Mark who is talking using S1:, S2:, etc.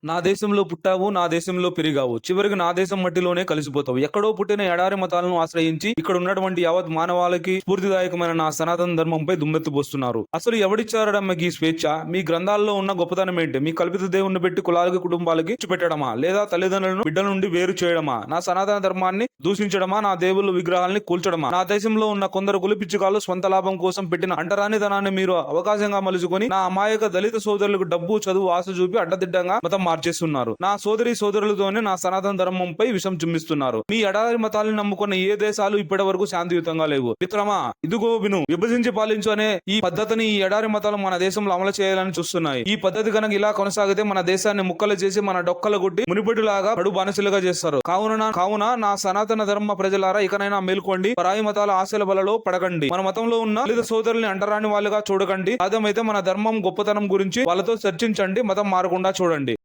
S1: నా దేశంలో పుట్టావు, నా దేశంలో పెరిగావు. చివరికి నా దేశం మట్టిలోనే కలిసిపోతావు. ఎక్కడో పుట్టిన ఎడారి మతాలను ఆశ్రయించి ఇక్కడ ఉన్నటువంటి యావత్ మానవాళికి స్ఫూర్తిదాయకమైన నా సనాతన ధర్మంపై దుమ్మెత్తిపోస్తున్నారు. అసలు ఎవడిచ్చారడమ్మకి ఈ స్వేచ్ఛ? మీ గ్రంథాల్లో ఉన్న గొప్పతనం ఏంటి? మీ కల్పిత దేవుణ్ణి పెట్టి కులాలకి, కుటుంబాలకి పెట్టడమా? లేదా తల్లిదండ్రులను బిడ్డల నుండి వేరు చేయడమా? నా సనాతన ధర్మాన్ని దూషించడమా? నా దేవుళ్ళ విగ్రహాలని కూల్చడమా? నా దేశంలో ఉన్న కొందరు కులిపిచ్చుకాలు స్వంత లాభం కోసం పెట్టిన అంటరానితనాన్ని మీరు అవకాశంగా మలుచుకొని నా అమాయక దళిత సోదరులకు డబ్బు, చదువు ఆశ చూపి అడ్డదిడ్డంగా మతం మార్చేస్తున్నారు. నా సోదరి సోదరులతోనే నా సనాతన ధర్మంపై విషం చుమ్మిస్తున్నారు. మీ ఎడారి మతాలను నమ్ముకున్న ఏ దేశాలు ఇప్పటి వరకు శాంతియుతంగా లేవు. మిత్రమా, ఇదిగో విను. విభజించి పాలించు అనే ఈ పద్ధతిని ఈ ఎడారి మతాలు మన దేశంలో అమలు చేయాలని చూస్తున్నాయి. ఈ పద్ధతి కనుక ఇలా కొనసాగితే మన దేశాన్ని ముక్కలు చేసి మన డొక్కలు కొట్టి మునిపటిలాగా కడు బానిసలుగా చేస్తారు. కావున నా సనాతన ధర్మ ప్రజలారా, ఇకనైనా మేల్కోండి. పరాయి మతాల ఆశల బలలో పడకండి. మన మతంలో ఉన్న దళిత సోదరుల్ని అంటరాని వాళ్ళుగా చూడకండి. సాధ్యమైతే మన ధర్మం గొప్పతనం గురించి వాళ్ళతో చర్చించండి. మతం మారకుండా చూడండి.